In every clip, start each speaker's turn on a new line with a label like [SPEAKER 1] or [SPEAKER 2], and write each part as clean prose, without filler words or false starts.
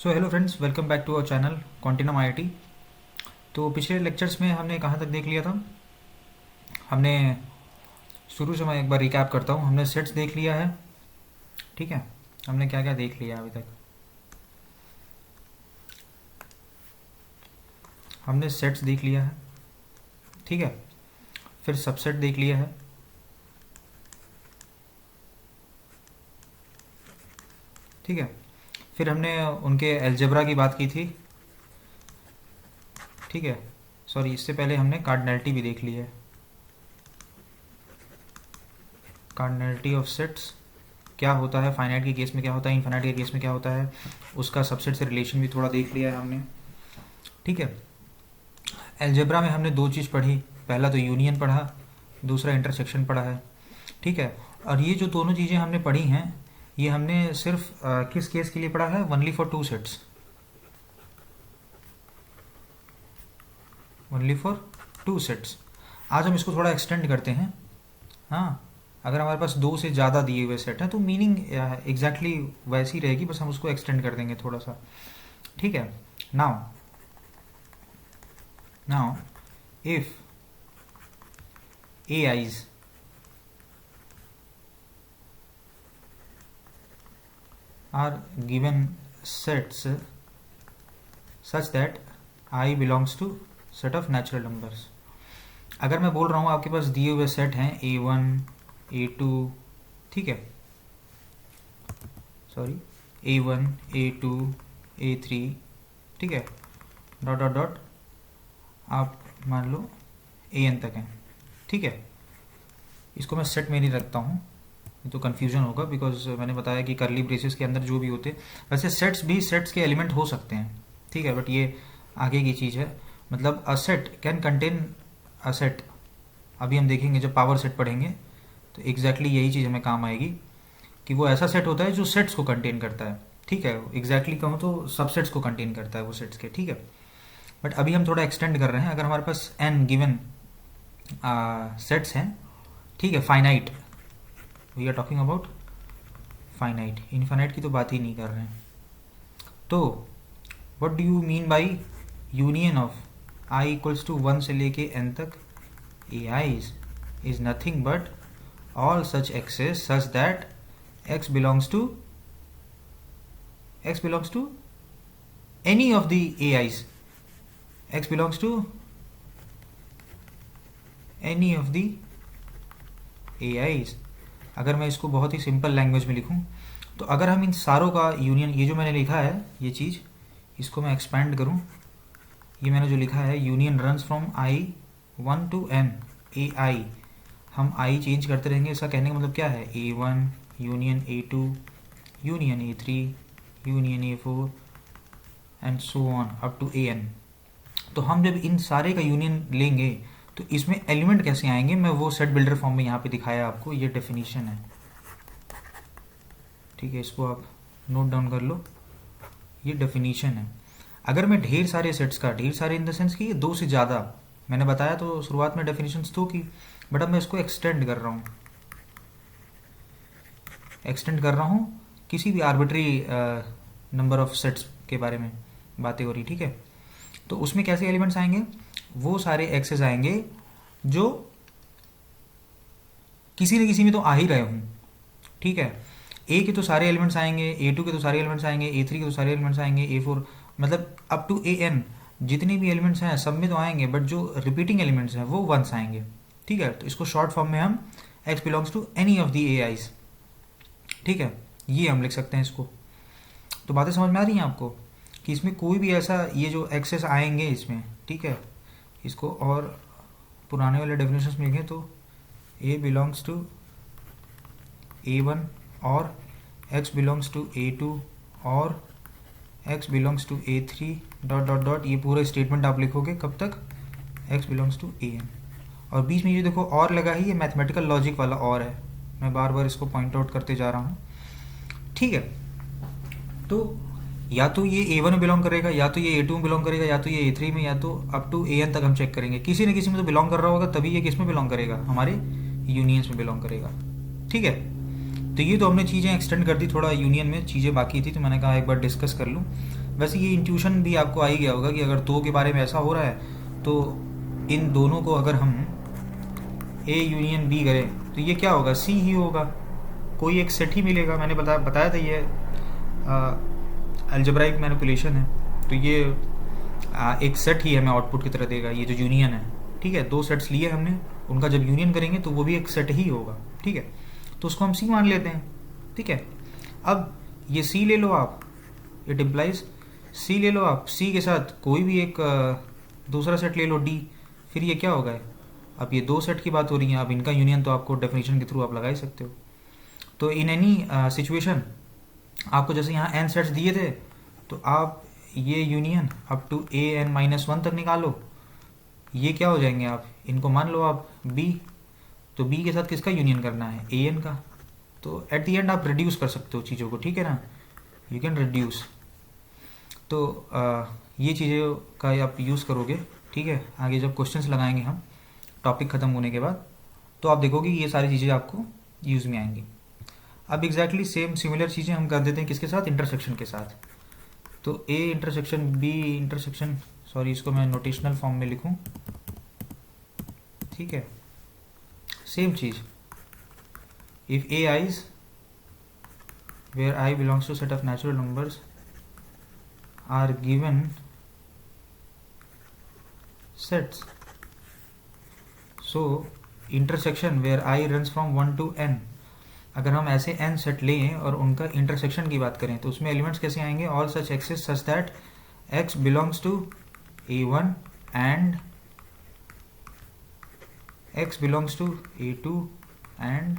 [SPEAKER 1] So hello friends, welcome back to our channel Quantinum IIT. तो पिछले lectures में हमने कहाँ तक देख लिया था। हमने शुरू से मैं एक बार रिकैप करता हूँ। हमने सेट्स देख लिया है, ठीक है। हमने क्या क्या देख लिया अभी तक। हमने सेट्स देख लिया है, ठीक है। फिर सबसेट देख लिया है, ठीक है। फिर हमने उनके अलजेब्रा की बात की थी, ठीक है। सॉरी, इससे पहले हमने कार्डिनैलिटी भी देख ली है। कार्डिनैलिटी ऑफ सेट्स क्या होता है, फाइनाइट के केस में क्या होता है, इनफाइनाइट के केस में क्या होता है, उसका सबसेट से रिलेशन भी थोड़ा देख लिया है हमने, ठीक है। अलजेब्रा में हमने दो चीज़ पढ़ी, पहला तो यूनियन पढ़ा, दूसरा इंटरसेक्शन पढ़ा है, ठीक है। और ये जो दोनों चीज़ें हमने पढ़ी हैं, ये हमने सिर्फ किस केस के लिए पढ़ा है, only for two sets, only for two sets. आज हम इसको थोड़ा एक्सटेंड करते हैं। हाँ, अगर हमारे पास दो से ज़्यादा दिए हुए सेट हैं तो मीनिंग एग्जैक्टली वैसी रहेगी, बस हम उसको एक्सटेंड कर देंगे थोड़ा सा, ठीक है। Now now if AIs are given sets such that I belongs to set of natural numbers। अगर मैं बोल रहा हूँ आपके पास दिए हुए सेट हैं A1 A2, ठीक है, सॉरी A1 A2 A3, ठीक है, डॉट डॉट डॉट आप मान लो AN तक हैं, ठीक है। इसको मैं सेट में नहीं रखता हूँ, तो कन्फ्यूजन होगा, बिकॉज मैंने बताया कि करली ब्रेसेस के अंदर जो भी होते, वैसे सेट्स भी सेट्स के एलिमेंट हो सकते हैं, ठीक है, बट ये आगे की चीज़ है। मतलब a set can contain a set. अभी हम देखेंगे जब पावर सेट पढ़ेंगे तो एग्जैक्टली यही चीज़ हमें काम आएगी कि वो ऐसा सेट होता है जो सेट्स को कंटेन करता है, ठीक है। एग्जैक्टली कहूँ तो सबसेट्स को कंटेन करता है वो सेट्स के, ठीक है। बट अभी हम थोड़ा एक्सटेंड कर रहे हैं। अगर हमारे पास n गिवन सेट्स हैं, ठीक है, finite, we are talking about finite, infinite की तो बात ही नहीं कर रहे हैं। तो what do you mean by union of i equals to 1 से लेके n तक AIs is nothing but all such x's such that x belongs to any of the AIs, x belongs to any of the AIs। अगर मैं इसको बहुत ही simple language में लिखूं तो अगर हम इन सारों का यूनियन, ये जो मैंने लिखा है ये चीज़, इसको मैं एक्सपैंड करूं, ये मैंने जो लिखा है union runs from I1 to n AI, हम I चेंज करते रहेंगे। इसका कहने का मतलब क्या है, A1 union A2 union A3 union A4 and so on up to AN। तो हम जब इन सारे का यूनियन लेंगे तो इसमें एलिमेंट कैसे आएंगे, मैं वो सेट बिल्डर फॉर्म में यहाँ पे दिखाया आपको। ये डेफिनेशन है, ठीक है, इसको आप नोट डाउन कर लो, ये डेफिनेशन है। अगर मैं ढेर सारे सेट्स का, ढेर सारे इन द सेंस कि दो से ज़्यादा, मैंने बताया तो शुरुआत में डेफिनेशंस दो की, बट अब मैं इसको एक्सटेंड कर रहा हूँ, किसी भी आर्बिट्री नंबर ऑफ सेट्स के बारे में बातें हो रही, ठीक है। तो उसमें कैसे एलिमेंट्स आएंगे, वो सारे एक्सेस आएंगे जो किसी न किसी में तो आ ही रहे हों, ठीक है। A के तो सारे एलिमेंट्स आएंगे, A2 के तो सारे एलिमेंट्स आएंगे, A3 के तो सारे एलिमेंट्स आएंगे, A4, मतलब अप टू AN जितने भी एलिमेंट्स हैं सब में तो आएंगे, बट जो रिपीटिंग एलिमेंट्स हैं वो वंस आएंगे, ठीक है। तो इसको शॉर्ट फॉर्म में हम x belongs to any of the AIs, ठीक है, ये हम लिख सकते हैं इसको। तो बातें समझ में आ रही हैं आपको कि इसमें कोई भी ऐसा, ये जो एक्सेस आएंगे इसमें, ठीक है, इसको और पुराने वाले डेफिनेशंस में लिखें तो A बिलोंग्स टू A1 और x बिलोंग्स टू A2 और x belongs to A3 dot dot dot, ये पूरा स्टेटमेंट आप लिखोगे कब तक, x बिलोंग्स टू AN। और बीच में ये देखो और लगा ही, ये मैथमेटिकल लॉजिक वाला और है, मैं बार बार इसको पॉइंट आउट करते जा रहा हूँ, ठीक है। तो या तो ये A1 में बिलोंग करेगा, या तो ये A2 में बिलोंग करेगा, या तो ये A3 में, या तो अप टू AN तक हम चेक करेंगे। किसी न किसी में तो बिलोंग कर रहा होगा, तभी ये किस में बिलोंग करेगा, हमारे यूनियंस में बिलोंग करेगा, ठीक है। तो ये तो हमने चीज़ें एक्सटेंड कर दी, थोड़ा यूनियन में चीज़ें बाकी थी तो मैंने कहा एक बार डिस्कस कर लूँ। वैसे ये इंट्यूशन भी आपको आ ही गया होगा कि अगर दो के बारे में ऐसा हो रहा है तो इन दोनों को अगर हम ए यूनियन बी करें तो ये क्या होगा, सी ही होगा, कोई एक सेट ही मिलेगा। मैंने बताया था ये अलजेब्राइक मैनिपुलेशन है, तो ये एक सेट ही हमें आउटपुट की तरह देगा, ये जो यूनियन है। ठीक है, दो सेट्स लिए हमने, उनका जब यूनियन करेंगे तो वो भी एक सेट ही होगा। ठीक है, तो उसको हम सी मान लेते हैं। ठीक है, अब ये सी ले लो आप, इट इम्प्लाइज सी ले लो आप, सी के साथ कोई भी एक दूसरा सेट ले लो डी, फिर ये क्या होगा, अब ये दो सेट की बात हो रही है, अब इनका यूनियन तो आपको डेफिनेशन के थ्रू आप लगा ही सकते हो। तो इन एनी सिचुएशन आपको जैसे यहाँ एन सेट्स दिए थे, तो आप ये union up to A N minus one तक निकालो, ये क्या हो जाएंगे, आप इनको मान लो आप बी, तो बी के साथ किसका यूनियन करना है, ए एन का। तो एट द एंड आप रिड्यूस कर सकते हो चीज़ों को, ठीक है ना, यू कैन रिड्यूस। तो ये चीज़ों का आप यूज़ करोगे। ठीक है, आगे जब क्वेश्चंस लगाएंगे हम टॉपिक ख़त्म होने के बाद, तो आप देखोगे ये सारी चीज़ें आपको यूज़ में आएंगी। अब एग्जैक्टली सेम सिमिलर चीज़ें हम कर देते हैं किसके साथ, इंटरसेक्शन के साथ। तो A intersection B intersection, sorry इसको मैं नोटेशनल फॉर्म में लिखूं। ठीक है, सेम चीज़, if A i's where i belongs to set of natural numbers are given sets, so intersection where i runs from 1 to n, अगर हम ऐसे n सेट लें और उनका इंटरसेक्शन की बात करें तो उसमें एलिमेंट्स कैसे आएंगे, all such x's such that x belongs to a1 and x belongs to a2 and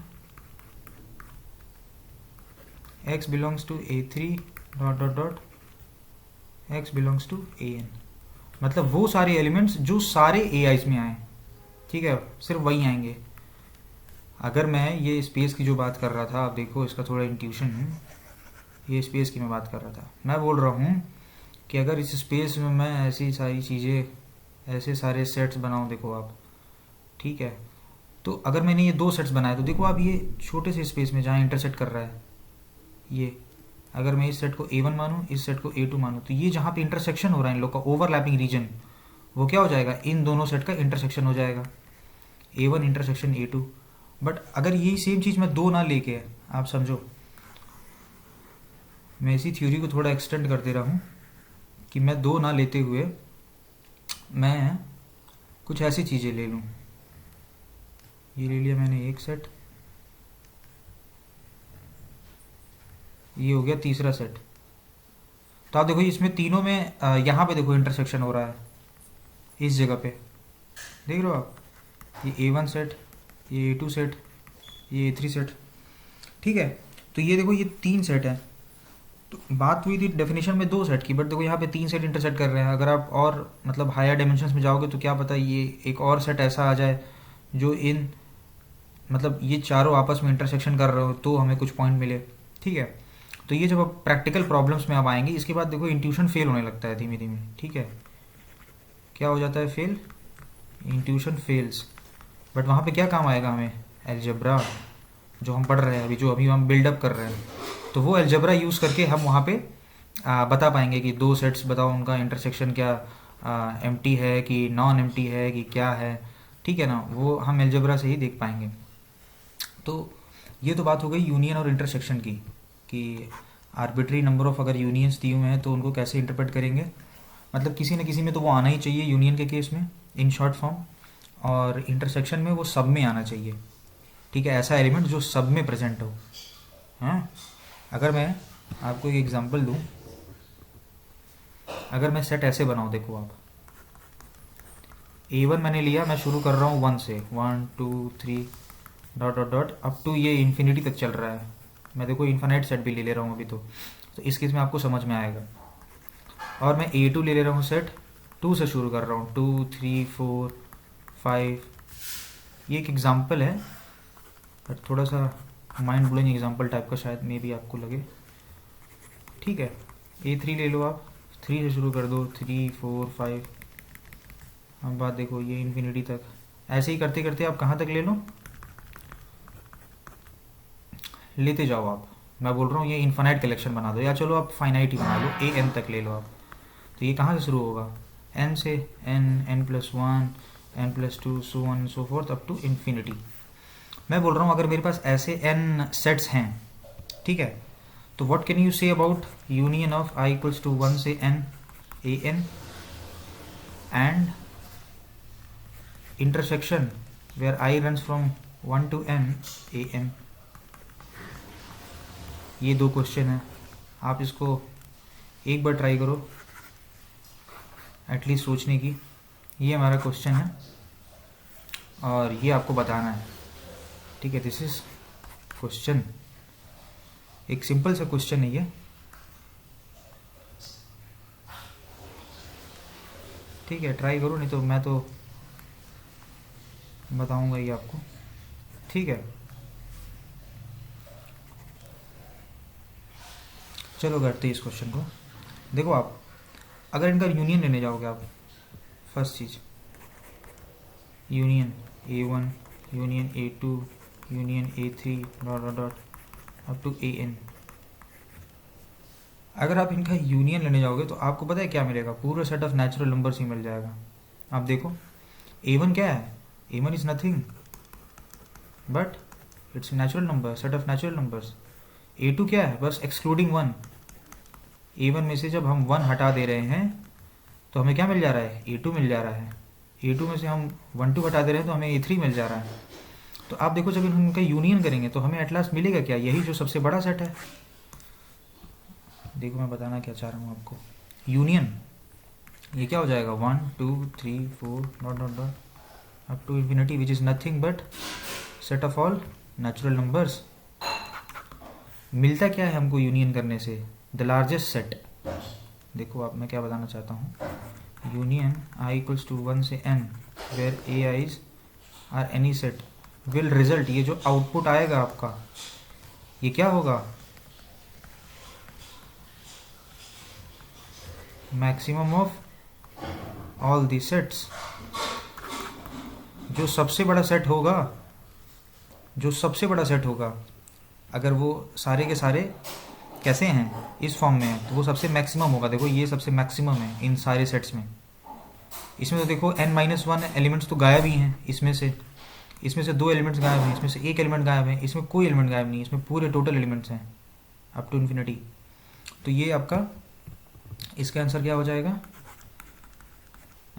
[SPEAKER 1] x belongs to a3 dot dot dot x belongs to an, मतलब वो सारे एलिमेंट्स जो सारे AIs में आए। ठीक है, सिर्फ वही आएंगे। अगर मैं ये स्पेस की जो बात कर रहा था, आप देखो इसका थोड़ा इंट्यूशन, ये स्पेस की मैं बात कर रहा था, मैं बोल रहा हूँ कि अगर इस स्पेस में मैं ऐसी सारी चीज़ें, ऐसे सारे सेट्स बनाऊँ, देखो आप, ठीक है, तो अगर मैंने ये दो सेट्स बनाए तो देखो आप ये छोटे से स्पेस में जहाँ इंटरसेक्ट कर रहा है, ये अगर मैं इस सेट को A1 मानूँ, इस सेट को A2 मानूँ, तो ये जहाँ पे इंटरसेक्शन हो रहा है इन लोग का, ओवरलैपिंग रीजन, वो क्या हो जाएगा, इन दोनों सेट का इंटरसेक्शन हो जाएगा, A1 इंटरसेक्शन A2। बट अगर यही सेम चीज़ मैं दो ना लेके, आप समझो, मैं इसी थ्योरी को थोड़ा एक्सटेंड कर दे रहा हूँ कि मैं दो ना लेते हुए मैं कुछ ऐसी चीज़ें ले लूँ, ये ले लिया मैंने एक सेट, ये हो गया तीसरा सेट। तो आप देखो इसमें तीनों में यहाँ पे देखो इंटरसेक्शन हो रहा है, इस जगह पे देख रहे हो आप, ये A1 सेट, ये A2 सेट, ये A3 सेट। ठीक है, तो ये देखो ये तीन सेट है। तो बात हुई थी डेफिनेशन में दो सेट की, बट देखो यहाँ पे तीन सेट इंटरसेक्ट कर रहे हैं। अगर आप और मतलब हायर डायमेंशंस में जाओगे तो क्या पता ये एक और सेट ऐसा आ जाए जो इन मतलब ये चारों आपस में इंटरसेक्शन कर रहे हो, तो हमें कुछ पॉइंट मिले। ठीक है, तो ये जब आप प्रैक्टिकल प्रॉब्लम्स में आप आएंगे, इसके बाद देखो इंट्यूशन फेल होने लगता है धीमे धीमे। ठीक है, क्या हो जाता है, फेल, इंट्यूशन फेल्स। बट वहाँ पे क्या काम आएगा हमें, अलजेब्रा जो हम पढ़ रहे हैं अभी, जो अभी हम बिल्डअप कर रहे हैं, तो वो अलजेब्रा यूज़ करके हम वहाँ पे बता पाएंगे कि दो सेट्स बताओ उनका इंटरसेक्शन क्या एम्प्टी है कि नॉन एम्प्टी है कि क्या है। ठीक है ना, वो हम अलजेब्रा से ही देख पाएंगे। तो ये तो बात हो गई यूनियन और इंटरसेक्शन की, कि आर्बिट्री नंबर ऑफ अगर यूनियंस दिए हुए हैं तो उनको कैसे इंटरप्रेट करेंगे, मतलब किसी न किसी में तो वो आना ही चाहिए यूनियन के केस में इन शॉर्ट फॉर्म, और इंटरसेक्शन में वो सब में आना चाहिए। ठीक है, ऐसा एलिमेंट जो सब में प्रेजेंट हो। हाँ, अगर मैं आपको एक एग्जांपल दूं, अगर मैं सेट ऐसे बनाऊं, देखो आप A1 मैंने लिया, मैं शुरू कर रहा हूँ 1 से, 1 2 3 dot dot dot up to ये इन्फिनिटी तक चल रहा है। मैं देखो इन्फिनाइट सेट भी ले ले रहा हूँ अभी, तो इस केस में आपको समझ में आएगा। और मैं A2 ले ले रहा हूँ, सेट 2 से शुरू कर रहा हूँ, 2 3 4 5। ये एक एग्जांपल है, बट थोड़ा सा माइंड ब्लोइंग एग्जांपल टाइप का शायद मे भी आपको लगे। ठीक है, A3 ले लो आप, 3 से शुरू कर दो, 3 4 5। अब बात देखो ये इन्फिनिटी तक, ऐसे ही करते करते आप कहाँ तक ले लो, लेते जाओ आप, मैं बोल रहा हूँ ये इन्फानाइट कलेक्शन बना दो, या चलो आप फाइनाइट ही बना लो, ए एन तक ले लो आप। तो ये कहाँ से शुरू होगा, एन से, n, n plus one, n plus two, so on so forth up to infinity. मैं बोल रहा हूँ अगर मेरे पास ऐसे एन सेट्स हैं, ठीक है, तो what can you say about union of i equals to one से n, A n, and intersection where i runs from one to n, A n. ये दो क्वेश्चन है, आप इसको एक बार ट्राई करो एटलीस्ट सोचने की। ये हमारा क्वेश्चन है और ये आपको बताना है, ठीक है। दिस इज क्वेश्चन, एक सिंपल सा क्वेश्चन है ये, ठीक है। ट्राई करो, नहीं तो मैं तो बताऊंगा ये आपको, ठीक है। चलो करते हैं इस क्वेश्चन को। देखो आप अगर इनका यूनियन लेने जाओगे आप, फर्स्ट चीज़ union A1, union A2, union A3 dot dot dot up to AN। अगर आप इनका यूनियन लेने जाओगे तो आपको पता है क्या मिलेगा, पूरा सेट ऑफ नेचुरल नंबर्स ही मिल जाएगा। आप देखो A1 क्या है, A1 is nothing but it's natural number, set of natural numbers. A2 क्या है, बस एक्सक्लूडिंग वन। A1 में से जब हम 1 हटा दे रहे हैं तो हमें क्या मिल जा रहा है, A2 मिल जा रहा है। A2 में से हम 1 2 हटा दे रहे हैं तो हमें A3 मिल जा रहा है। तो आप देखो जब इनका यूनियन करेंगे तो हमें एट लास्ट मिलेगा क्या, यही जो सबसे बड़ा सेट है। देखो मैं बताना क्या चाह रहा हूँ आपको, यूनियन ये क्या हो जाएगा, 1 2 3 4 dot dot dot up to infinity which is nothing but set of all natural numbers. मिलता क्या है हमको यूनियन करने से, द लार्जेस्ट सेट। देखो आप मैं क्या बताना चाहता हूँ, यूनियन आई इक्वल्स टू 1 से n where A i's are any set will result, ये जो आउटपुट आएगा आपका ये क्या होगा, maximum of all the sets. जो सबसे बड़ा सेट होगा, जो सबसे बड़ा सेट होगा, अगर वो सारे के सारे कैसे हैं, इस फॉर्म में है, तो वो सबसे मैक्सिमम होगा। देखो ये सबसे मैक्सिमम है इन सारे सेट्स में। इसमें तो देखो n-1 एलिमेंट्स तो गायब ही हैं, इसमें से 2 एलिमेंट्स गायब हैं, इसमें से 1 एलिमेंट गायब है, इसमें कोई एलिमेंट गायब नहीं, इसमें पूरे टोटल एलिमेंट्स हैं अप टू इन्फिनिटी। तो ये आपका इसका आंसर क्या हो जाएगा,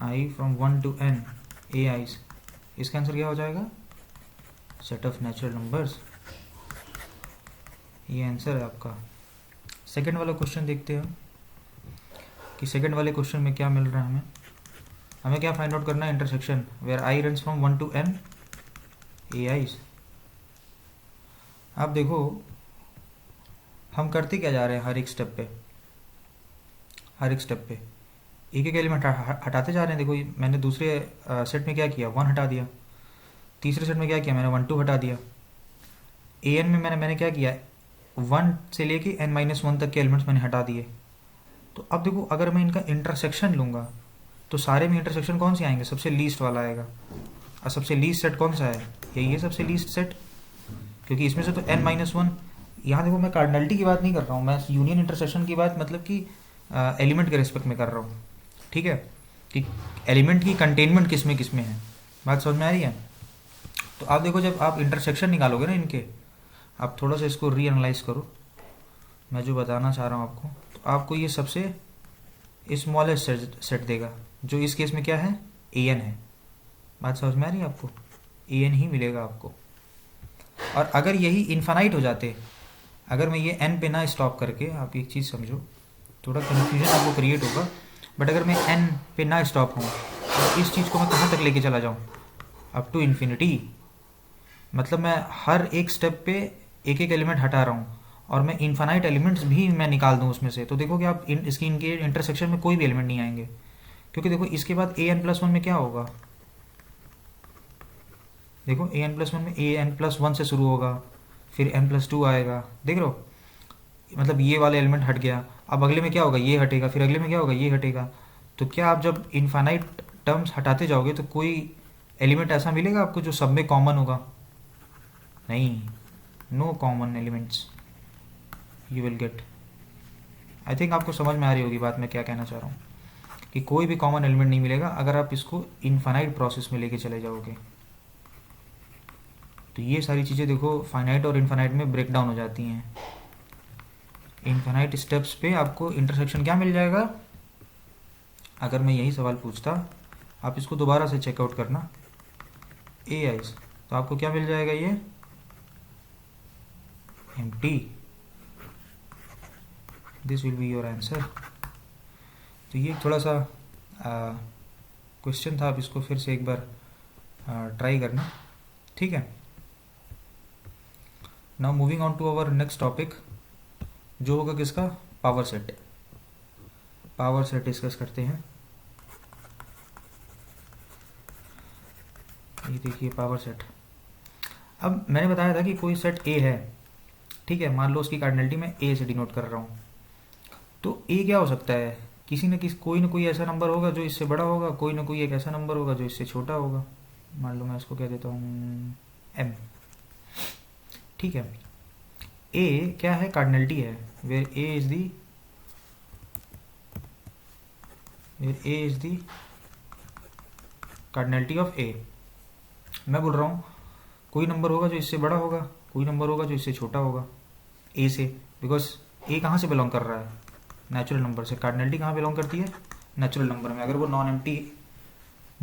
[SPEAKER 1] i from 1 to n A i's, इसका आंसर क्या हो जाएगा, सेट ऑफ नेचुरल नंबर्स। ये आंसर है आपका। सेकंड वाला क्वेश्चन देखते हैं कि सेकंड वाले क्वेश्चन में क्या मिल रहा है हमें क्या फाइंड आउट करना है, intersection where i runs from 1 to n A i's. आप देखो हम करते क्या जा रहे हैं, हर एक स्टेप पे एक एक एलिमेंट हटाते जा रहे हैं। देखो मैंने दूसरे सेट में क्या किया, 1 हटा दिया, तीसरे सेट में क्या किया, मैंने 1 2 हटा दिया। AN में मैंने क्या किया, 1 से लेके n-1 तक के एलिमेंट्स मैंने हटा दिए। तो अब देखो अगर मैं इनका इंटरसेक्शन लूँगा तो सारे में इंटरसेक्शन कौन से आएंगे, सबसे लीस्ट वाला आएगा। और सबसे लीस्ट सेट कौन सा है, यही है सबसे लीस्ट सेट, क्योंकि इसमें से तो n-1। यहाँ देखो मैं कार्डिनलिटी की बात नहीं कर रहा हूँ, मैं यूनियन इंटरसेक्शन की बात मतलब कि एलिमेंट के रिस्पेक्ट में कर रहा हूँ, ठीक है, कि एलिमेंट की कंटेनमेंट किस में है। बात समझ में आ रही है। तो आप देखो जब आप इंटरसेक्शन निकालोगे ना इनके, आप थोड़ा सा इसको रीएनालाइज करो, मैं जो बताना चाह रहा हूँ आपको, तो आपको ये सबसे स्मॉलेस्ट सेट देगा, जो इस केस में क्या है, AN है। बात समझ में आ रही है आपको, AN ही मिलेगा आपको। और अगर यही इन्फानाइट हो जाते, अगर मैं ये n पे ना स्टॉप करके, आप एक चीज़ समझो, थोड़ा कन्फ्यूजन आपको क्रिएट होगा, बट अगर मैं n पे ना स्टॉप हूँ तो इस चीज़ को मैं कहाँ तक लेके चला जाऊँ, अप टू इन्फिनिटी। मतलब मैं हर एक स्टेप पे एक एक एलिमेंट हटा रहा हूँ और मैं इन्फानाइट एलिमेंट्स भी मैं निकाल दूँ उसमें से, तो देखोगे आप इनके इंटरसेक्शन में कोई भी एलिमेंट नहीं आएंगे, क्योंकि देखो इसके बाद an+1 में क्या होगा, देखो an+1 में an+1 से शुरू होगा, फिर n+2 आएगा, देख रहे हो, मतलब ये वाला एलिमेंट हट गया, अब अगले में क्या होगा, ये हटेगा, फिर अगले में क्या होगा, ये हटेगा। तो क्या आप जब इनफाइनाइट टर्म्स हटाते जाओगे तो कोई एलिमेंट ऐसा मिलेगा आपको जो सब में कॉमन होगा, नहीं, no common elements. You will get. I think आपको समझ में आ रही होगी बात मैं क्या कहना चाह रहा हूँ, कि कोई भी कॉमन एलिमेंट नहीं मिलेगा अगर आप इसको इनफाइनाइट प्रोसेस में लेके चले जाओगे। तो ये सारी चीज़ें देखो फाइनाइट और इनफाइनाइट में ब्रेक डाउन हो जाती हैं। इनफाइनाइट स्टेप्स पे आपको इंटरसेक्शन क्या मिल जाएगा? अगर मैं यही सवाल पूछता, आप इसको दोबारा से चेकआउट करना ए आइज, तो आपको क्या मिल जाएगा? ये empty. This will be your answer. तो ये थोड़ा सा क्वेश्चन था, आप इसको फिर से एक बार ट्राई करना, ठीक है। Now moving on to our next topic, जो होगा किसका? Power set. Power set discuss करते हैं। ये देखिए पावर सेट। अब मैंने बताया था कि कोई सेट ए है, ठीक है, मान लो उसकी कार्डिनलिटी मैं ए से डिनोट कर रहा हूँ। तो ए क्या हो सकता है? किसी न किसी कोई ना कोई ऐसा नंबर होगा जो इससे बड़ा होगा, कोई ना कोई एक ऐसा नंबर होगा जो इससे छोटा होगा। मान लो मैं इसको कह देता हूँ एम, ठीक है। ए क्या है? कार्डिनलिटी है, where A is the cardinality of A. मैं बोल रहा हूँ कोई नंबर होगा जो इससे बड़ा होगा, कोई नंबर होगा जो इससे छोटा होगा ए से, बिकॉज ए कहाँ से बिलोंग कर रहा है? नेचुरल नंबर से। कार्डिनलिटी कहाँ बिलोंग करती है? नेचुरल नंबर में, अगर वो नॉन एम्प्टी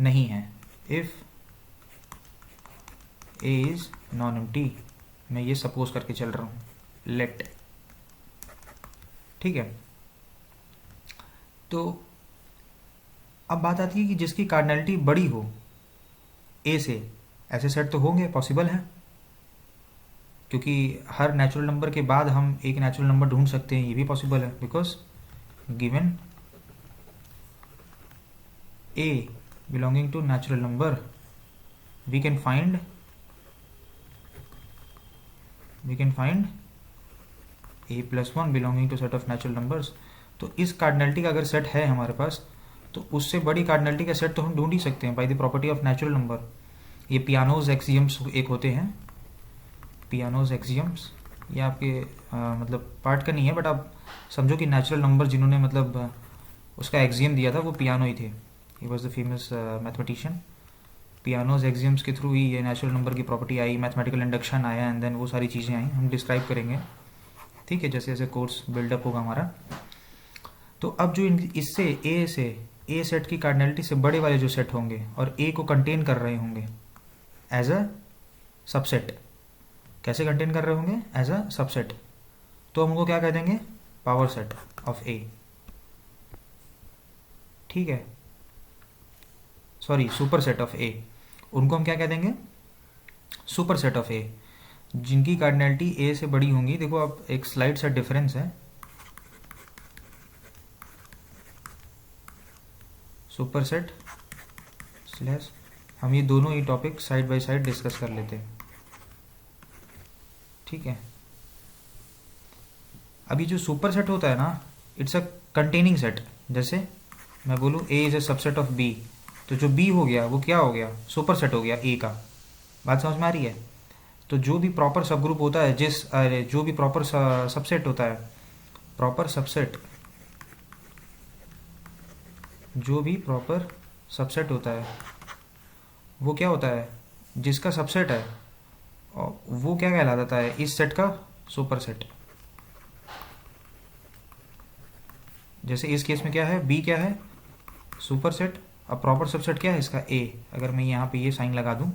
[SPEAKER 1] नहीं है। If A is non empty, मैं ये सपोज करके चल रहा हूँ, लेट, ठीक है। तो अब बात आती है कि जिसकी कार्डिनलिटी बड़ी हो ए से, ऐसे सेट तो होंगे, पॉसिबल है, क्योंकि हर नेचुरल नंबर के बाद हम एक नेचुरल नंबर ढूंढ सकते हैं, ये भी पॉसिबल है, because given a belonging to natural number we can find a plus 1 belonging to set of natural numbers। तो इस कार्डिनलिटी का अगर सेट है हमारे पास, तो उससे बड़ी कार्डिनलिटी का सेट तो हम ढूंढ ही सकते हैं by the property of natural number. ये पियानोज एक्सियम्स एक होते हैं, पियानोज एक्सियम्स, ये आपके मतलब पार्ट का नहीं है, बट आप समझो कि नेचुरल नंबर जिन्होंने मतलब उसका एक्सियम दिया था वो पियानो ही थे। He was the famous mathematician. Pianos axioms के थ्रू ही ये नेचुरल नंबर की प्रॉपर्टी आई, मैथमेटिकल इंडक्शन आया, एंड देन वो सारी चीज़ें आई, हम डिस्क्राइब करेंगे, ठीक है, जैसे जैसे कोर्स बिल्डअप होगा हमारा। तो अब जो इससे ए सेट की कार्डिनलिटी से बड़े वाले जो सेट होंगे और ए को कंटेन कर रहे होंगे एज अ सबसेट, कैसे कंटेन कर रहे होंगे? एज अ सबसेट, तो हम उनको क्या कह देंगे? पावर सेट ऑफ ए, ठीक है, सॉरी सुपर सेट ऑफ ए, उनको हम क्या कह देंगे? सुपर सेट ऑफ ए, जिनकी कार्डिनलिटी ए से बड़ी होंगी। देखो अब एक स्लाइड सा डिफरेंस है, सुपर सेट स्लैश, हम ये दोनों ही topic side by side discuss कर लेते हैं, ठीक है। अभी जो सुपर सेट होता है ना, इट्स अ कंटेनिंग सेट। जैसे मैं बोलूँ A is a subset of B, तो जो बी हो गया वो क्या हो गया? सुपर सेट हो गया ए का। बात समझ में आ रही है? तो जो भी प्रॉपर सब ग्रुप होता है, जो भी प्रॉपर सबसेट होता है, प्रॉपर सबसेट, जो भी प्रॉपर सबसेट होता है वो क्या होता है? जिसका सबसेट है वो क्या कहलाता है? इस सेट का सुपर सेट। जैसे इस केस में क्या है? बी क्या है? Super set. अब प्रॉपर सबसेट क्या है इसका? ए। अगर मैं यहाँ पे ये साइन लगा दूँ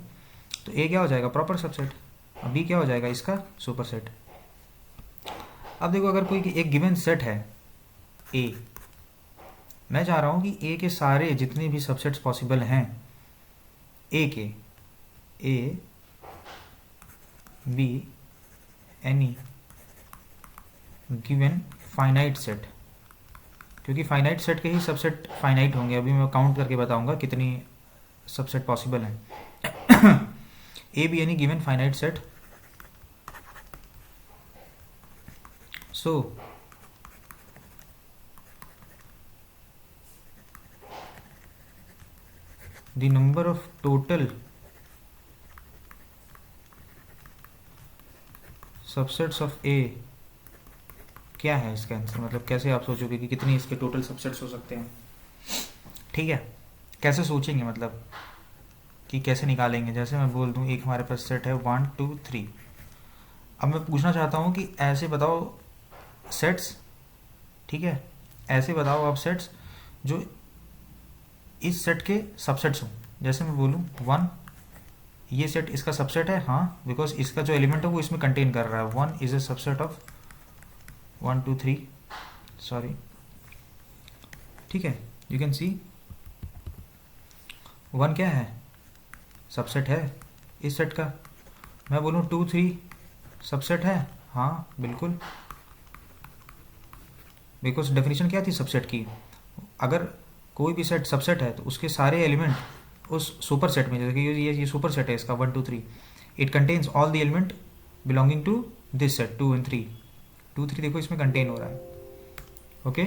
[SPEAKER 1] तो ए क्या हो जाएगा? Proper subset. अब बी क्या हो जाएगा? इसका सुपर सेट। अब देखो अगर कोई एक गिवन सेट है ए, मैं चाह रहा हूँ कि ए के सारे जितने भी सबसेट्स पॉसिबल हैं ए के, A be any given finite set, क्योंकि फाइनाइट सेट के ही सबसेट फाइनाइट होंगे। अभी मैं काउंट करके बताऊंगा कितनी सबसेट पॉसिबल हैं। A be any given finite set, so the number of total subsets of A क्या है इसका आंसर, मतलब कैसे आप सोचोगे कि कितनी इसके टोटल सबसेट्स हो सकते हैं। ठीक है, कैसे सोचेंगे मतलब कि कैसे निकालेंगे। जैसे मैं बोल दूं एक हमारे पास सेट है 1 2 3, अब मैं पूछना चाहता हूँ कि ऐसे बताओ सेट्स, ठीक है, ऐसे बताओ आप सेट्स जो इस सेट के सबसेट्स हों। जैसे मैं बोलूँ 1, ये सेट इसका सबसेट है, हाँ, बिकॉज इसका जो एलिमेंट है वो इसमें कंटेन कर रहा है। 1 is a subset of 1 2 3, sorry, ठीक है, यू कैन सी 1 क्या है, सबसेट है इस सेट का। मैं बोलूँ 2 3 सबसेट है, हाँ बिल्कुल, बिकॉज डेफिनेशन क्या थी सबसेट की, अगर कोई भी सेट सबसेट है तो उसके सारे एलिमेंट उस सुपर सेट में, जैसे कि ये सुपर सेट है इसका 1 2 3, it contains all the element belonging to this set 2 and 3। 2 3 देखो इसमें कंटेन हो रहा है, ओके।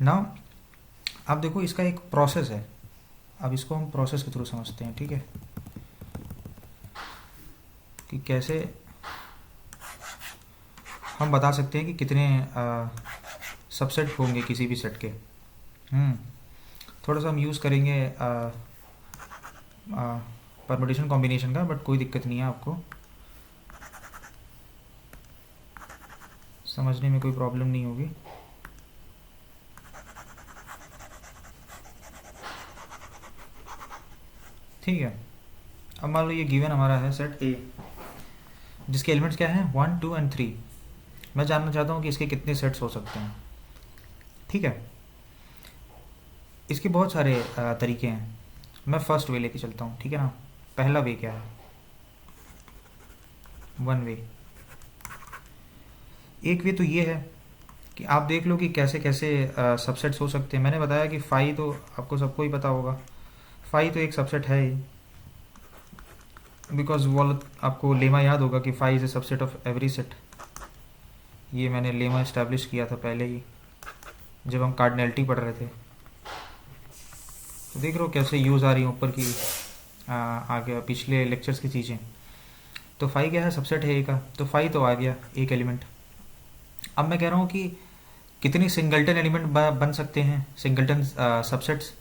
[SPEAKER 1] नाउ अब देखो इसका एक प्रोसेस है, अब इसको हम प्रोसेस के थ्रू समझते हैं, ठीक है, कि कैसे हम बता सकते हैं कि कितने सबसेट होंगे किसी भी सेट के। थोड़ा सा हम यूज़ करेंगे परमुटेशन कॉम्बिनेशन का, बट कोई दिक्कत नहीं है, आपको समझने में कोई प्रॉब्लम नहीं होगी। ठीक है, अब मान लो ये गिवन हमारा है सेट ए, जिसके एलिमेंट्स क्या हैं 1 2 and 3। मैं जानना चाहता हूँ कि इसके कितने सेट्स हो सकते हैं। ठीक है, इसके बहुत सारे तरीके हैं, मैं फर्स्ट वे लेके चलता हूँ, ठीक है ना। पहला वे क्या है, 1 वे। एक वे तो ये है कि आप देख लो कि कैसे कैसे सबसेट्स हो सकते हैं। मैंने बताया कि फाई तो आपको सबको ही पता होगा, फाई तो एक सबसेट है ही, बिकॉज वो आपको लेमा याद होगा कि phi is a subset of every set. ये मैंने लेमा इस्टेब्लिश किया था पहले ही जब हम कार्डिनैलिटी पढ़ रहे थे। तो देख रहे हो कैसे यूज़ आ रही हैं ऊपर की आगे पिछले लेक्चर्स की चीज़ें। तो फाई क्या है, सबसेट है ए का, तो फाई तो आ गया एक एलिमेंट। अब मैं कह रहा हूँ कि कितनी सिंगल्टन एलिमेंट बन सकते हैं, सिंगल्टन सबसेट्स,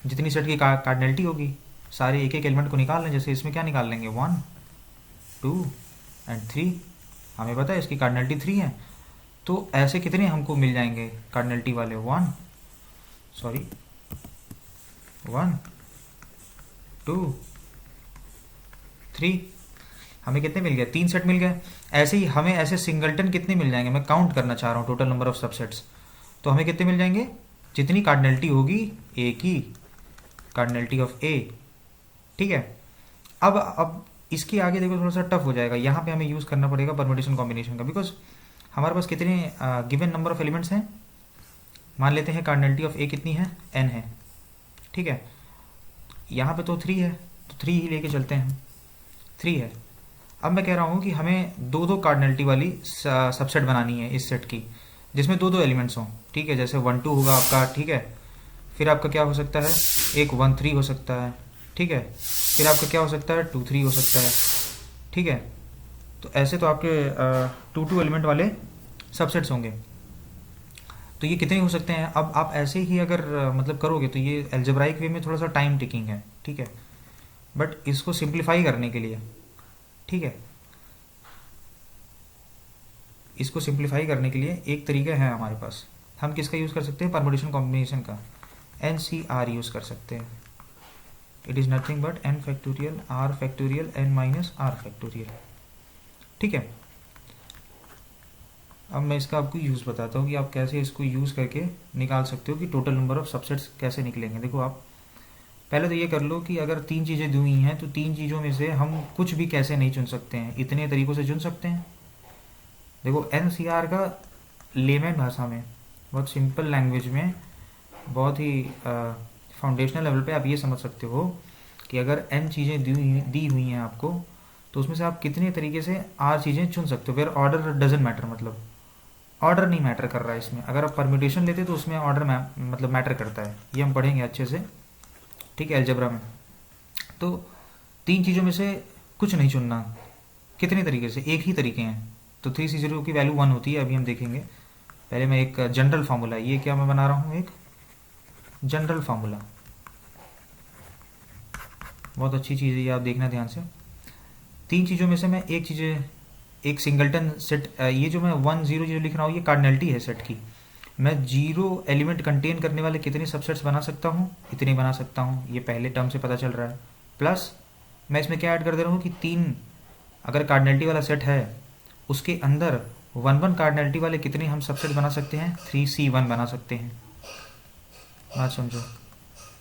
[SPEAKER 1] जितनी सेट की कार्डिनैलिटी होगी सारे एक एक एलिमेंट को निकाल लें। जैसे इसमें क्या निकाल लेंगे 1 2 and 3, हमें पता है इसकी कार्डिनैलिटी 3 है, तो ऐसे कितने हमको मिल जाएंगे कार्डिनैलिटी वाले 1 2 3, हमें कितने मिल गए, 3 सेट मिल गए। ऐसे ही हमें ऐसे सिंगल्टन कितने मिल जाएंगे, मैं काउंट करना चाह रहा हूँ टोटल नंबर ऑफ सबसेट्स। तो हमें कितने मिल जाएंगे, जितनी कार्डिनैलिटी होगी ए की, कार्डिनैलिटी ऑफ ए। ठीक है, अब इसके आगे देखो थोड़ा सा टफ हो जाएगा, यहाँ पे हमें यूज़ करना पड़ेगा परमुटेशन कॉम्बिनेशन का, बिकॉज हमारे पास कितने गिवन नंबर ऑफ एलिमेंट्स हैं। मान लेते हैं कार्डिनैलिटी ऑफ ए कितनी है, n है, ठीक है, यहाँ पे तो 3 है, तो 3 ही लेके चलते हैं, 3 है। अब मैं कह रहा हूँ कि हमें दो दो कार्डिनैलिटी वाली सबसेट बनानी है इस सेट की, जिसमें दो दो एलिमेंट्स हों, ठीक है। जैसे 1 2 होगा आपका, ठीक है, फिर आपका क्या हो सकता है, एक 1 3 हो सकता है, ठीक है, फिर आपका क्या हो सकता है 2 3 हो सकता है, ठीक है। तो ऐसे तो आपके 2 2 एलिमेंट वाले सबसेट्स होंगे। तो ये कितने हो सकते हैं, अब आप ऐसे ही अगर मतलब करोगे तो ये एल्जेब्राइक वे में थोड़ा सा टाइम टेकिंग है, ठीक है, बट इसको सिंप्लीफाई करने के लिए, ठीक है, इसको सिंप्लीफाई करने के लिए एक तरीका है हमारे पास। हम किसका यूज़ कर सकते हैं, परमुटेशन कॉम्बिनेशन का, NCR यूज़ कर सकते हैं। It is nothing but n factorial r factorial n minus r factorial, ठीक है। अब मैं इसका आपको यूज़ बताता हूँ कि आप कैसे इसको यूज़ करके निकाल सकते हो कि टोटल नंबर ऑफ सबसेट्स कैसे निकलेंगे। देखो आप पहले तो ये कर लो कि अगर 3 चीज़ें दी हुई हैं तो 3 चीज़ों में से हम कुछ भी कैसे नहीं चुन सकते हैं, इतने तरीक़ों से चुन सकते हैं। देखो NCR का लेमैन भाषा में, बहुत सिंपल लैंग्वेज में, बहुत ही फाउंडेशनल लेवल पे आप ये समझ सकते हो कि अगर n चीज़ें दी हुई हैं आपको, तो उसमें से आप कितने तरीके से r चीज़ें चुन सकते हो। फिर ऑर्डर डजेंट मैटर, मतलब ऑर्डर नहीं मैटर कर रहा है इसमें। अगर आप परम्यूटेशन लेते तो उसमें ऑर्डर मतलब मैटर करता है, ये हम पढ़ेंगे अच्छे से, ठीक है, अलजेब्रा में। तो 3 चीज़ों में से कुछ नहीं चुनना। कितने तरीके से, एक ही तरीके हैं। तो 3C0 की वैल्यू 1 होती है, अभी हम देखेंगे। पहले मैं एक जनरल फार्मूला, ये क्या मैं बना रहा हूँ, एक जनरल फार्मूला, बहुत अच्छी चीज़ है ये, आप देखना ध्यान से। 3 चीज़ों में से मैं एक चीज़, एक सिंगलटन सेट, ये जो मैं 1 0 0 लिख रहा हूँ ये कार्डिनलिटी है सेट की। मैं 0 एलिमेंट कंटेन करने वाले कितने सबसेट्स बना सकता हूँ, इतने बना सकता हूँ, ये पहले टर्म से पता चल रहा है। प्लस मैं इसमें क्या ऐड कर दे रहा हूँ कि 3 अगर कार्डिनलिटी वाला सेट है उसके अंदर 1 1 कार्डिनलिटी वाले कितने हम सबसेट बना सकते हैं, 3C1 बना सकते हैं। बात समझो।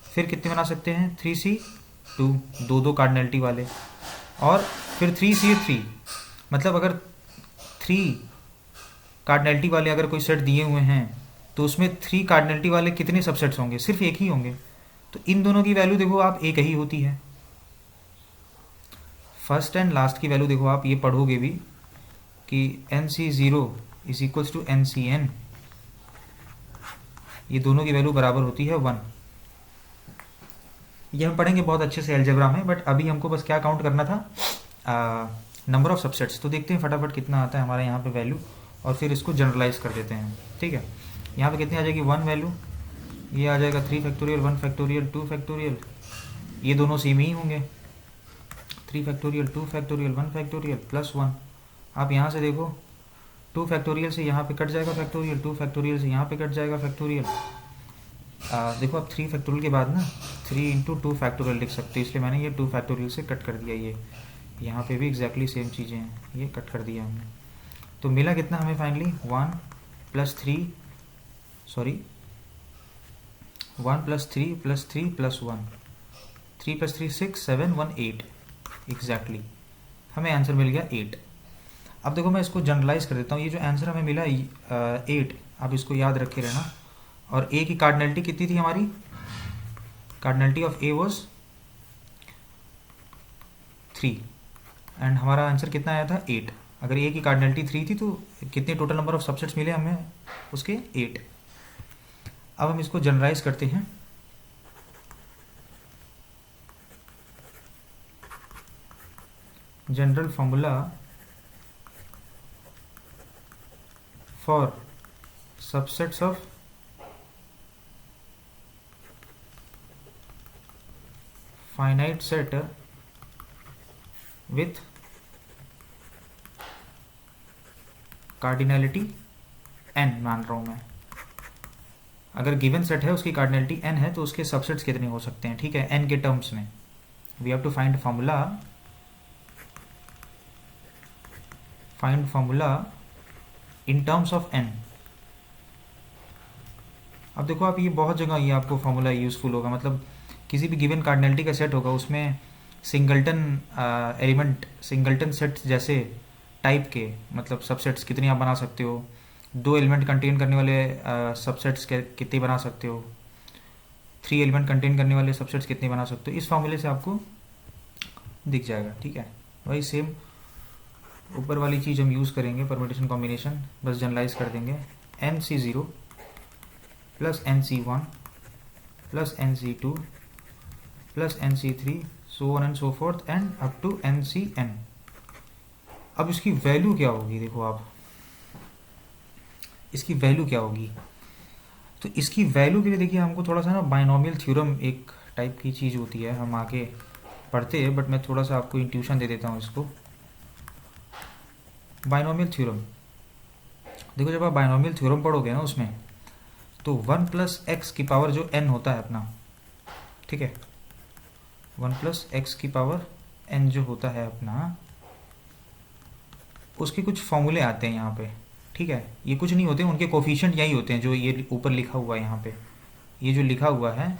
[SPEAKER 1] फिर कितने बना सकते हैं, 3C2, 2 कार्डिनलिटी वाले। और फिर 3C3, मतलब अगर 3 कार्डिनलिटी वाले अगर कोई सेट दिए हुए हैं तो उसमें 3 कार्डिनलिटी वाले कितने सबसेट्स होंगे, सिर्फ एक ही होंगे। तो इन दोनों की वैल्यू देखो आप एक ही होती है। फर्स्ट एंड लास्ट की वैल्यू देखो आप, ये पढ़ोगे भी कि NC0 is equals to NCN, ये दोनों की वैल्यू बराबर होती है 1। ये हम पढ़ेंगे बहुत अच्छे से अलजेब्रा में, बट अभी हमको बस क्या काउंट करना था, नंबर ऑफ सबसेट्स। तो देखते हैं फटाफट कितना आता है हमारे यहाँ पे वैल्यू, और फिर इसको जनरलाइज कर देते हैं। ठीक है, यहाँ पे कितनी आ जाएगी, 1 वैल्यू, ये आ जाएगा 3 फैक्टोरियल 1 फैक्टोरियल 2 फैक्टोरियल, ये दोनों सेम ही होंगे, 3 फैक्टोरियल 2 फैक्टोरियल 1 फैक्टोरियल प्लस 1। आप यहाँ से देखो 2 फैक्टोरियल से यहाँ पे कट जाएगा फैक्टोरियल, 2 फैक्टोरियल से यहाँ पे कट जाएगा फैक्टोरियल। देखो आप 3 फैक्टोरियल के बाद ना 3 इंटू 2 फैक्टोरियल लिख सकते हो, इसलिए मैंने ये 2 फैक्टोरियल से कट कर दिया। ये यहाँ पे भी एग्जैक्टली सेम चीज़ें हैं, ये कट कर दिया हमने। तो मिला कितना हमें फाइनली, 1 + 3 सॉरी 1 + 3 + 3 + 1, 3 + 3 6 7 1 8, एग्जैक्टली हमें आंसर मिल गया 8। अब देखो मैं इसको जनरलाइज कर देता हूँ, ये जो आंसर हमें मिला 8, आप इसको याद रखे रहना। और ए की कार्डिनलिटी कितनी थी हमारी, cardinality of A was 3 and हमारा आंसर कितना आया था 8। अगर ए की कार्डिनलिटी 3 थी तो कितने टोटल नंबर ऑफ सबसेट्स मिले हमें उसके, 8। अब हम इसको जनरलाइज करते हैं। General formula for subsets of finite set with cardinality n मान रहा हूं मैं। अगर गिवन सेट है उसकी कार्डिनलिटी n है तो उसके सबसेट्स कितने हो सकते हैं, ठीक है, n के टर्म्स में। We have to find formula in terms of n। अब देखो आप, ये बहुत जगह ये आपको फॉर्मूला यूजफुल होगा, मतलब किसी भी गिवन कार्डिनलिटी का सेट होगा उसमें सिंगल्टन एलिमेंट, सिंगल्टन सेट जैसे टाइप के, मतलब सबसेट्स कितने आप बना सकते हो, 2 एलिमेंट कंटेन करने वाले सबसेट्स कितने बना सकते हो, 3 एलिमेंट कंटेन करने वाले सबसेट्स कितने बना सकते हो, इस फॉर्मूले से आपको दिख जाएगा। ठीक है, वही सेम ऊपर वाली चीज़ हम यूज़ करेंगे, परम्यूटेशन कॉम्बिनेशन बस जनरलाइज कर देंगे। NC0 + NC1 + NC2 + NC3 so on and so forth and up to NCN। अब इसकी वैल्यू क्या होगी, देखो आप इसकी वैल्यू क्या होगी। तो इसकी वैल्यू के लिए देखिए हमको थोड़ा सा ना बाइनोमियल थ्योरम एक टाइप की चीज़ होती है, हम आगे पढ़ते हैं, बट मैं थोड़ा सा आपको इंट्यूशन दे देता हूँ इसको। बाइनोमियल थ्योरम, देखो जब आप बाइनोमियल थ्योरम पढ़ोगे ना उसमें, तो 1 + x की पावर जो n होता है अपना, ठीक है, 1 + x की पावर n जो होता है अपना, उसके कुछ फॉर्मूले आते हैं यहाँ पे। ठीक है, ये कुछ नहीं होते, उनके कोफिशिएंट यही होते हैं जो ये ऊपर लिखा हुआ है यहाँ पे, ये जो लिखा हुआ है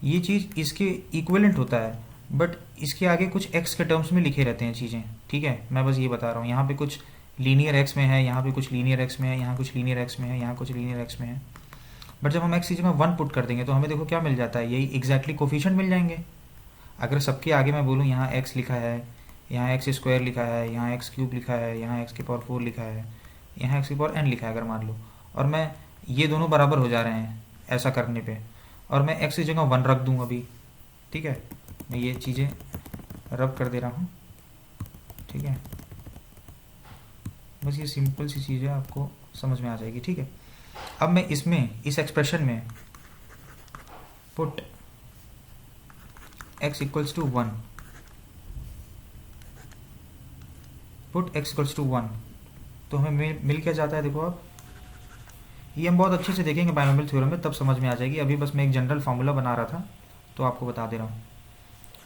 [SPEAKER 1] ये चीज़ इसके इक्विवेलेंट होता है, बट इसके आगे कुछ x के टर्म्स में लिखे रहते हैं चीज़ें। ठीक है, मैं बस ये बता रहा हूँ, यहाँ पे कुछ लीनियर x में है, यहाँ पे कुछ लीनियर x में है, यहाँ कुछ लीनियर x में है, यहाँ कुछ लीनियर x में है, बट जब हम x की जगह 1 पुट कर देंगे तो हमें देखो क्या मिल जाता है, यही एग्जैक्टली कोफिशिएंट मिल जाएंगे। अगर सबके आगे मैं बोलूँ यहाँ x लिखा है, यहाँ x² लिखा है, यहाँ x³ लिखा है, यहाँ x⁴ लिखा है, यहाँ x⁴n लिखा है, अगर मान लो, और मैं ये दोनों बराबर हो जा रहे हैं ऐसा करने पे, और मैं x की जगह 1 रख दूँ अभी, ठीक है, मैं ये चीज़ें रब कर दे रहा हूँ, ठीक है। बस ये सिंपल सी चीज़ है, आपको समझ में आ जाएगी, ठीक है। अब मैं इसमें इस एक्सप्रेशन में put x equals to 1, put x equals to 1, तो हमें मिल क्या जाता है, देखो आप, ये हम बहुत अच्छे से देखेंगे बायनोमियल थ्योरम में, तब समझ में आ जाएगी। अभी बस मैं एक जनरल फार्मूला बना रहा था तो आपको बता दे रहा हूँ।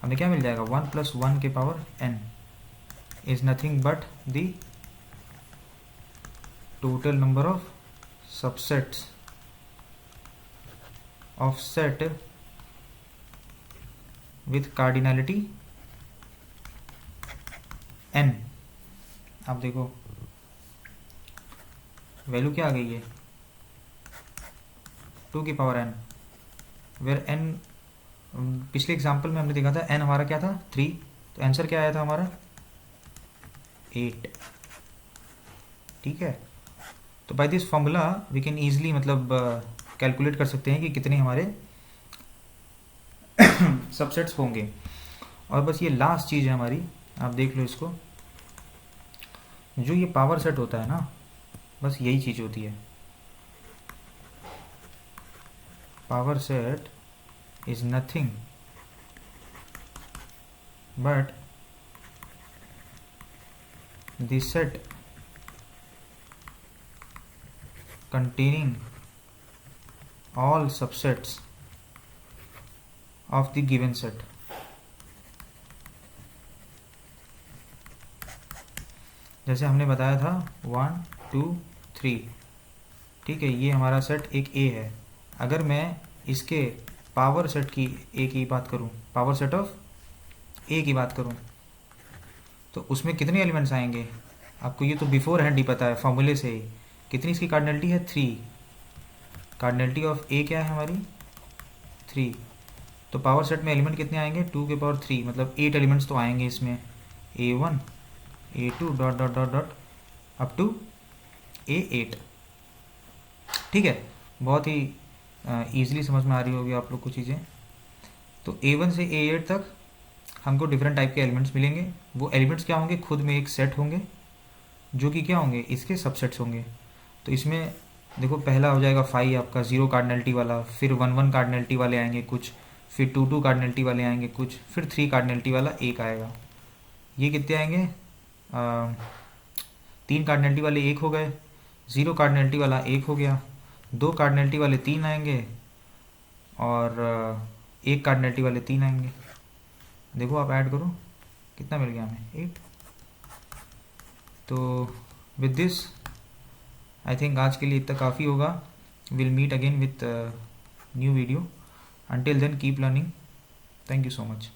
[SPEAKER 1] हमें क्या मिल जाएगा, 1 + 1 के power n is nothing but the total number of subsets of set with cardinality n। आप देखो वैल्यू क्या आ गई है, 2 की पावर n, वेर n पिछले एग्जाम्पल में हमने देखा था n हमारा क्या था 3, तो आंसर क्या आया था हमारा 8, ठीक है। तो by this formula we can easily मतलब कैलकुलेट कर सकते हैं कि कितने हमारे सबसेट्स होंगे। और बस ये लास्ट चीज़ है हमारी, आप देख लो इसको, जो ये पावर सेट होता है ना, बस यही चीज़ होती है। Power set is nothing but the set containing all subsets of the given set। जैसे हमने बताया था 1 2 3, ठीक है, ये हमारा सेट एक A है। अगर मैं इसके पावर सेट की A की बात करूं, पावर सेट ऑफ A की बात करूं, तो उसमें कितने एलिमेंट्स आएंगे, आपको ये तो बिफोर हैंड ही पता है फॉर्मूले से ही। कितनी इसकी कार्डिनलिटी है, 3। कार्डिनलिटी ऑफ A क्या है हमारी, 3। तो पावर सेट में एलिमेंट कितने आएंगे, 2 के पावर 3, मतलब 8 एलिमेंट्स तो आएंगे इसमें, A1 A2 dot dot dot dot up to A8, ठीक है। बहुत ही ईजिली समझ में आ रही होगी आप लोग को चीज़ें। तो A1 से A8 तक हमको डिफरेंट टाइप के एलिमेंट्स मिलेंगे। वो एलिमेंट्स क्या होंगे, खुद में एक सेट होंगे जो कि क्या होंगे, इसके सबसेट्स होंगे। तो इसमें देखो पहला हो जाएगा 5 आपका 0 कार्डिनलिटी वाला, फिर 1 1 कार्डिनलिटी वाले आएंगे कुछ, फिर 2 2 कार्डिनलिटी वाले आएंगे कुछ, फिर 3 कार्डिनलिटी वाला एक आएगा। ये कितने आएंगे, 3 कार्डिनलिटी वाले एक हो गए, 0 कार्डिनलिटी वाला एक हो गया, 2 कार्डिनलिटी वाले 3 आएंगे, और 1 कार्डिनलिटी वाले 3 आएंगे। देखो आप ऐड करो कितना मिल गया हमें, 8। तो विद दिस आई थिंक आज के लिए इतना काफ़ी होगा। Will meet again with new video. Until then keep learning. Thank you so much.